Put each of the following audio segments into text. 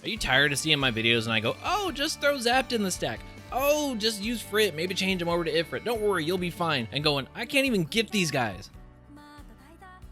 Are you tired of seeing my videos and I go, oh, just throw Zapt in the stack. Oh, just use Fritt, maybe change him over to Ifrit. Don't worry, you'll be fine. And going, I can't even get these guys.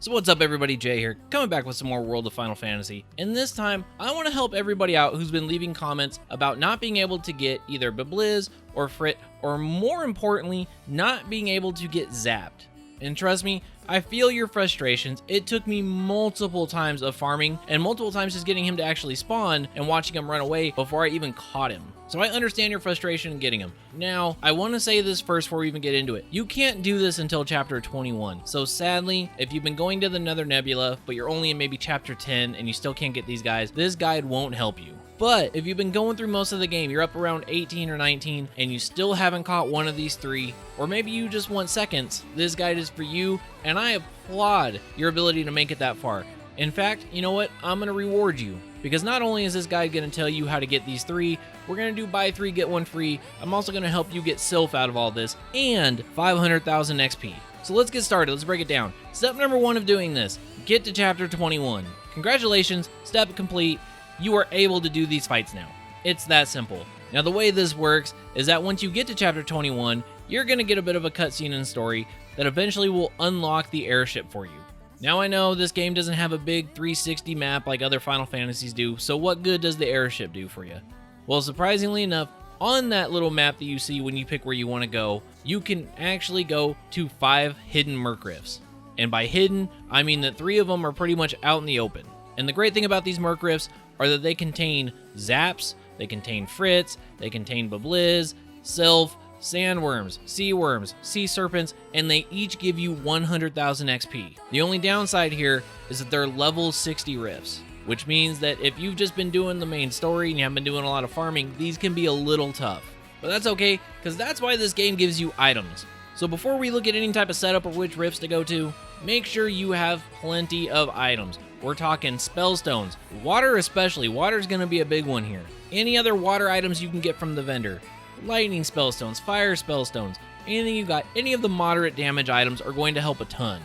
So what's up everybody, Jay here, coming back with some more World of Final Fantasy. And this time, I want to help everybody out who's been leaving comments about not being able to get either Bablizz or Fritt, or more importantly, not being able to get Zapt. And trust me, I feel your frustrations. It took me multiple times of farming and multiple times just getting him to actually spawn and watching him run away before I even caught him. So I understand your frustration in getting him. Now, I want to say this first before we even get into it. You can't do this until chapter 21. So sadly, if you've been going to the Nether Nebula, but you're only in maybe chapter 10 and you still can't get these guys, this guide won't help you. But if you've been going through most of the game, you're up around 18 or 19, and you still haven't caught one of these three, or maybe you just want seconds, this guide is for you, and I applaud your ability to make it that far. In fact, you know what? I'm going to reward you, because not only is this guide going to tell you how to get these three, we're going to do buy three, get one free. I'm also going to help you get Sylph out of all this, and 500,000 XP. So let's get started. Let's break it down. Step number 1 of doing this, get to chapter 21. Congratulations, step complete. You are able to do these fights now. It's that simple. Now the way this works is that once you get to chapter 21, you're going to get a bit of a cutscene and story that eventually will unlock the airship for you. Now I know this game doesn't have a big 360 map like other Final Fantasies do, so what good does the airship do for you? Well, surprisingly enough, on that little map that you see when you pick where you want to go, you can actually go to 5 hidden merc rifts. And by hidden, I mean that 3 of them are pretty much out in the open. And the great thing about these merc rifts are that they contain Zaps, they contain Fritts, they contain Bablizz, Sylph, sandworms, sea worms, sea serpents, and they each give you 100,000 XP. The only downside here is that they're level 60 rifts, which means that if you've just been doing the main story and you haven't been doing a lot of farming, these can be a little tough. But that's okay, because that's why this game gives you items. So before we look at any type of setup or which rifts to go to, make sure you have plenty of items. We're talking spellstones, water especially. Water's going to be a big one here. Any other water items you can get from the vendor. Lightning spellstones, fire spellstones, anything you got, any of the moderate damage items are going to help a ton.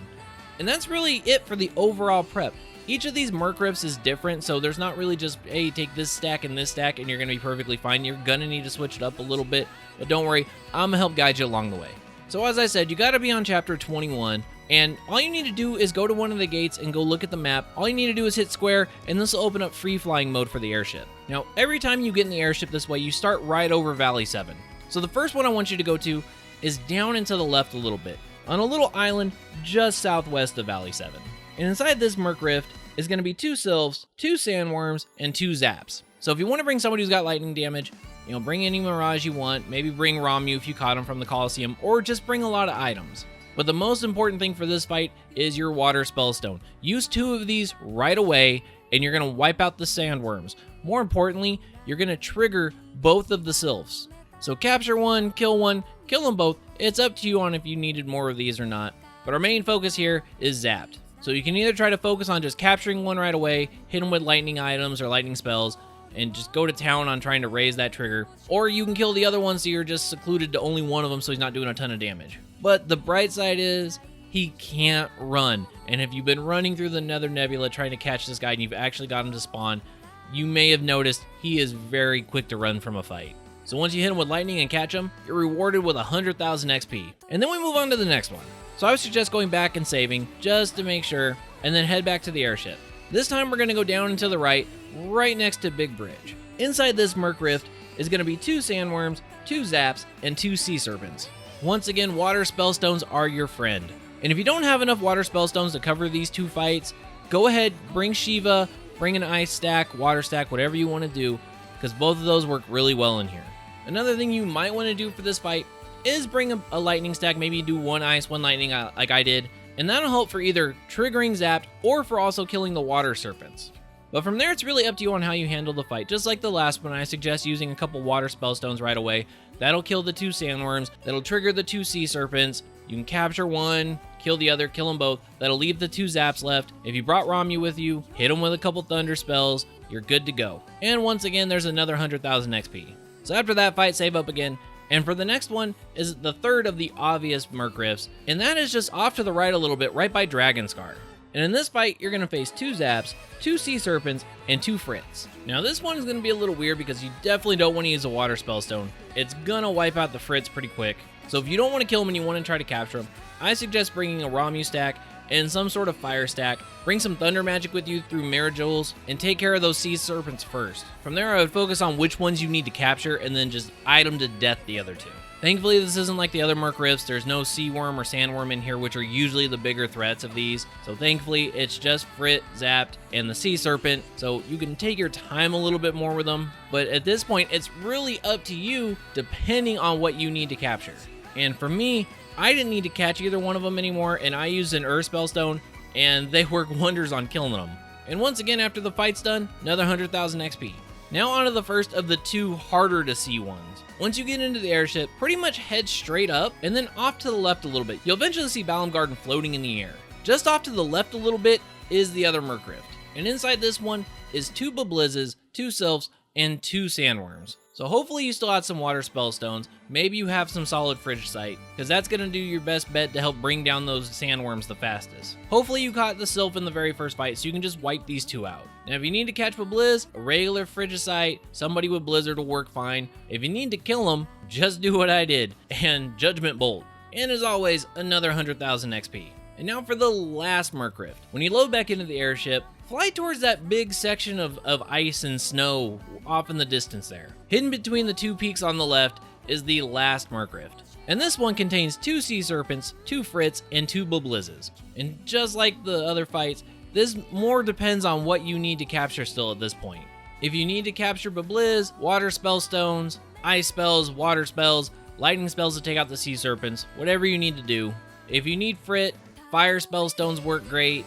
And that's really it for the overall prep. Each of these merc rifts is different, so there's not really just, hey, take this stack and you're going to be perfectly fine. You're going to need to switch it up a little bit, but don't worry, I'm going to help guide you along the way. So as I said, you got to be on chapter 21. And all you need to do is go to one of the gates and go look at the map. All you need to do is hit square, and this will open up free flying mode for the airship. Now, every time you get in the airship this way, you start right over Valley 7. So the first one I want you to go to is down and to the left a little bit, on a little island just southwest of Valley 7. And inside this merc rift is going to be 2 sylphs, 2 sandworms, and 2 zaps. So if you want to bring somebody who's got lightning damage, bring any Mirage you want, maybe bring Ramu if you caught him from the Coliseum, or just bring a lot of items. But the most important thing for this fight is your water spellstone. Use 2 of these right away, and you're going to wipe out the sandworms. More importantly, you're going to trigger both of the sylphs. So capture one, kill them both. It's up to you on if you needed more of these or not. But our main focus here is Zapt. So you can either try to focus on just capturing one right away, hit them with lightning items or lightning spells, and just go to town on trying to raise that trigger. Or you can kill the other one so you're just secluded to only one of them so he's not doing a ton of damage. But the bright side is, he can't run. And if you've been running through the Nether Nebula trying to catch this guy and you've actually got him to spawn, you may have noticed he is very quick to run from a fight. So once you hit him with lightning and catch him, you're rewarded with 100,000 XP. And then we move on to the next one. So I would suggest going back and saving, just to make sure, and then head back to the airship. This time we're going to go down and to the right next to Big Bridge. Inside this merc rift is going to be 2 sandworms, 2 zaps, and 2 sea serpents. Once again, water spellstones are your friend. And if you don't have enough water spellstones to cover these 2 fights, go ahead, bring Shiva, bring an ice stack, water stack, whatever you want to do, because both of those work really well in here. Another thing you might want to do for this fight is bring a lightning stack, maybe do 1 ice, 1 lightning like I did, and that'll help for either triggering Zapt or for also killing the water serpents. But from there, it's really up to you on how you handle the fight. Just like the last one, I suggest using a couple water spellstones right away. That'll kill the 2 sandworms, that'll trigger the 2 sea serpents. You can capture one, kill the other, kill them both. That'll leave the 2 zaps left. If you brought Ramu with you, hit them with a couple thunder spells, you're good to go. And once again, there's another 100,000 XP. So after that fight, save up again. And for the next one is the third of the obvious merc rifts, and that is just off to the right a little bit, right by Dragonscar. And in this fight, you're going to face 2 Zapts, 2 Sea Serpents, and 2 Fritts. Now this one is going to be a little weird because you definitely don't want to use a Water Spellstone. It's going to wipe out the Fritts pretty quick. So if you don't want to kill them and you want to try to capture them, I suggest bringing a Ramu stack and some sort of fire stack. Bring some Thunder Magic with you through Marigoules, and take care of those Sea Serpents first. From there, I would focus on which ones you need to capture and then just item to death the other 2. Thankfully, this isn't like the other Merc Rifts. There's no Sea Worm or Sandworm in here, which are usually the bigger threats of these. So thankfully, it's just Fritt, Zapt, and the Sea Serpent. So you can take your time a little bit more with them. But at this point, it's really up to you depending on what you need to capture. And for me, I didn't need to catch either one of them anymore, and I used an Earth Spellstone, and they work wonders on killing them. And once again, after the fight's done, another 100,000 XP. Now on to the first of the 2 harder to see ones. Once you get into the airship, pretty much head straight up, and then off to the left a little bit. You'll eventually see Balam Garden floating in the air. Just off to the left a little bit is the other Merc Rift. And inside this one is 2 Bablizzes, 2 Sylphs, and 2 Sandworms. So hopefully you still have some Water Spellstones, maybe you have some solid Fridge Sight, because that's going to do your best bet to help bring down those Sandworms the fastest. Hopefully you caught the Sylph in the very first fight, so you can just wipe these 2 out. Now if you need to catch Bablizz, a regular Fridge Sight, somebody with Blizzard will work fine. If you need to kill them, just do what I did, and Judgment Bolt. And as always, another 100,000 XP. And now for the last Merc Rift. When you load back into the airship, fly towards that big section of ice and snow off in the distance there. Hidden between the 2 peaks on the left is the last Merc Rift. And this one contains 2 Sea Serpents, 2 Fritts, and 2 Bablizzes. And just like the other fights, this more depends on what you need to capture still at this point. If you need to capture Bablizz, Water Spellstones, Ice Spells, Water Spells, Lightning Spells to take out the Sea Serpents, whatever you need to do. If you need Fritt, Fire Spellstones work great.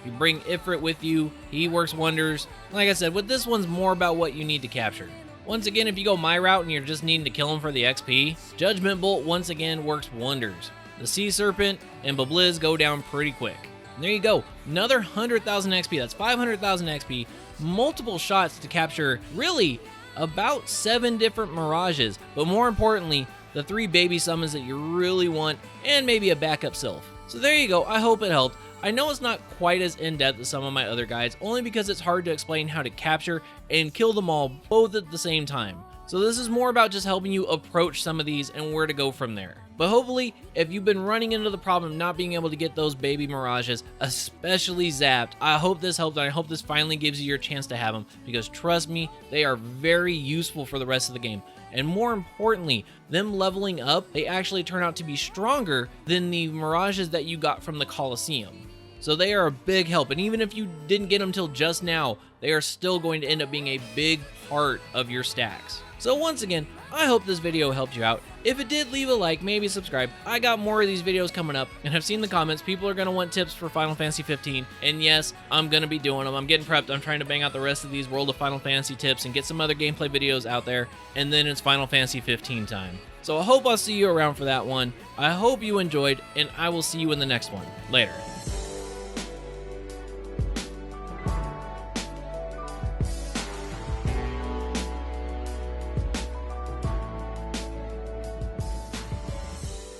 You bring Ifrit with you, he works wonders. Like I said, with this one's more about what you need to capture. Once again, if you go my route and you're just needing to kill him for the XP, Judgment Bolt once again works wonders. The Sea Serpent and Bablizz go down pretty quick. And there you go, another 100,000 XP, that's 500,000 XP, multiple shots to capture really about 7 different Mirages, but more importantly, the 3 baby summons that you really want, and maybe a backup Sylph. So there you go, I hope it helped. I know it's not quite as in-depth as some of my other guides, only because it's hard to explain how to capture and kill them all both at the same time. So this is more about just helping you approach some of these and where to go from there. But hopefully, if you've been running into the problem of not being able to get those baby Mirages, especially Zapt, I hope this helped, and I hope this finally gives you your chance to have them, because trust me, they are very useful for the rest of the game. And more importantly, them leveling up, they actually turn out to be stronger than the Mirages that you got from the Colosseum. So they are a big help, and even if you didn't get them till just now, they are still going to end up being a big part of your stacks. So once again, I hope this video helped you out. If it did, leave a like, maybe subscribe. I got more of these videos coming up, and I've seen the comments. People are going to want tips for Final Fantasy 15, and yes, I'm going to be doing them. I'm getting prepped. I'm trying to bang out the rest of these World of Final Fantasy tips and get some other gameplay videos out there, and then it's Final Fantasy 15 time. So I hope I'll see you around for that one. I hope you enjoyed, and I will see you in the next one. Later.